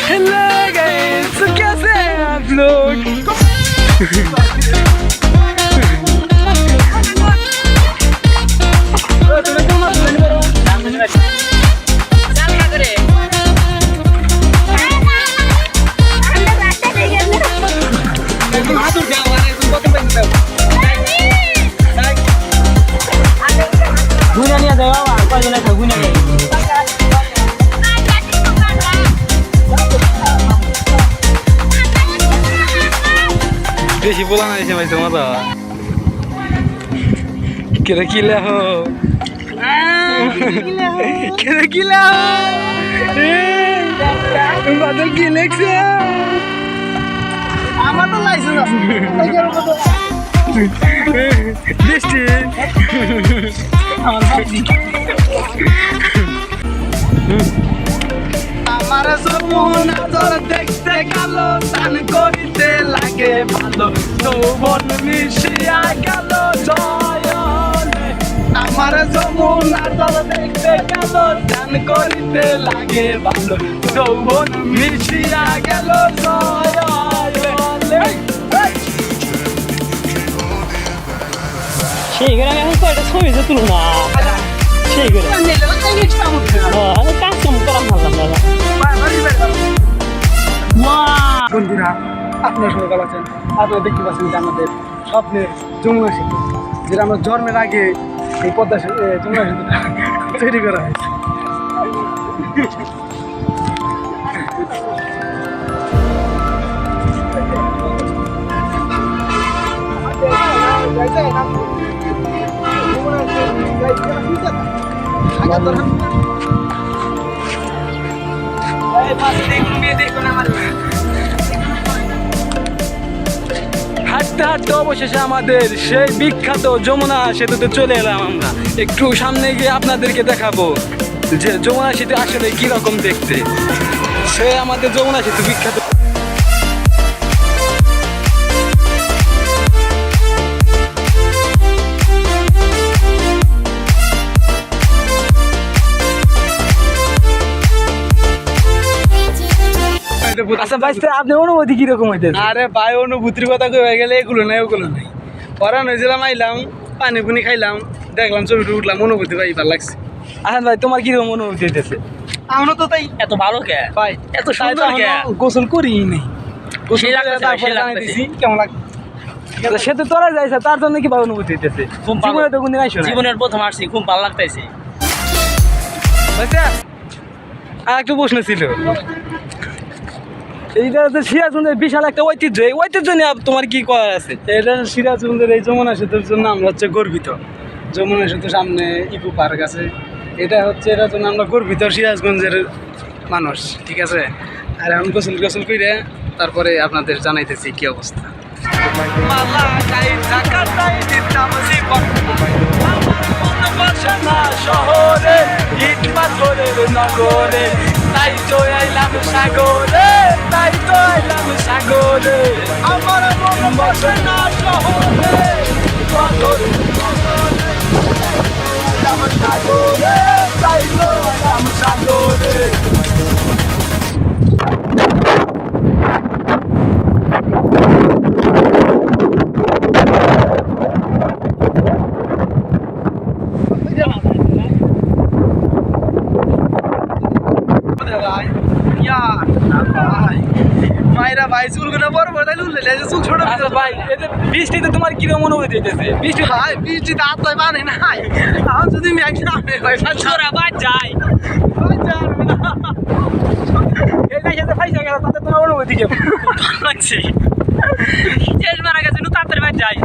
Hello guys, so कैसे हैं आप लोग? বেশি বলা না এসে ভাইছে মজা কেরে কিলা হো কেরে কিলা বাদল কি লেখছে আমার তো লাইসেন্স আছে বৃষ্টি আমার যমুনা জল দেখতে গেল স্নান করিতে লাগে ভালো যৌবন মিশিয়া গেল জয়নে আমার যমুনা জল দেখতে গেল স্নান করিতে লাগে ভালো যৌবন মিশিয়া গেল জয়নে সেই গ্রামে এখন কয়টা ছবি যে তুলো না সেই গ্রামে কাজ কাম করা ভালো দাদা বন্ধুরা আপনারা সবাই ভালো আছেন আপনারা দেখতে পাচ্ছেন যে আমাদের স্বপ্নের যমুনা সেতু যেটা আমরা জন্মের আগে এই পদ্মা যমুনা সেতুটা তৈরি করা হয়েছে হাঁটতে হাঁটতে অবশেষে আমাদের সেই বিখ্যাত যমুনা সেতুতে চলে এলাম আমরা একটু সামনে গিয়ে আপনাদেরকে দেখাবো যে যমুনা সেতু আসলে কিরকম দেখতে সে আমাদের যমুনা সেতু বিখ্যাত আচ্ছা ভাই আপনার অনুভূতি কিরকম হইতেছে? আরে ভাই অনুভূতির কথা কই গেলে এগুলো নাই ওগুলো নাই। পরান হয়েছিলাম, আইলাম পানি পুনি খাইলাম, দেখলাম ছবি উঠলাম, অনুভূতি ভাই ভালো লাগছে। আচ্ছা ভাই তোমার কিরকম অনুভূতি হইতেছে? আমরা তো তাই এত ভালো কে ভাই এত সুন্দর কে গোসল করি নাই, গোসল সেই করে লাগতেছে, তারপরে সেই জানাই লাগতেছে। দিছি কেমন লাগে। সে তো তোরা যাইছে, তার জন্য কি ভালো অনুভূতি হইতেছে? খুব ভালো। জীবনে তো কোনদিন আইসো না। জীবনের প্রথম আসছি, খুব ভালো লাগতেছে। আচ্ছা আর একটা প্রশ্ন ছিল, এইটা তো সিরাজগঞ্জের বিশাল একটা ঐতিহ্য, এই ঐতিহ্য নিয়ে তোমার কি করার আছে? এটা সিরাজগঞ্জের এই যমুনা সেতুর জন্য আমরা হচ্ছে গর্বিত। যমুনা সেতুর সামনে ইকো পার্ক আছে, এটা হচ্ছে এটার জন্য আমরা গর্বিত সিরাজগঞ্জের মানুষ, ঠিক আছে। আর এখন গোসল গোসল করে তারপরে আপনাদের জানাইতেছি কি অবস্থা। শহরে ইট পাথরের নগরে, তাই তো আইলাম সাগরে, তাই তো আইলাম সাগরে, আমার মন বসে না শহরে, পাথরের নগরে, আইলাম সাগরে, তাই তো আইলাম সাগরে। মাইরা ভাই চুলগুলো বড় বড় তাই লুলে চুল ছোট আচ্ছা ভাই এতে বৃষ্টিতে তোমার কিরকম অনুভূতি হইতেছে? বৃষ্টি ভাই বৃষ্টিতে আত্মায় মানে নাই, এখন যদি আমি একটা ভাই তোরা বাদ যাই, এই সাথে ফাইসা গেল, তাতে তোমার অনুভূতি কেমন? ভালো লাগছে। শেষ মারা গেছে, তাড়াতাড়ি বাদ যাই।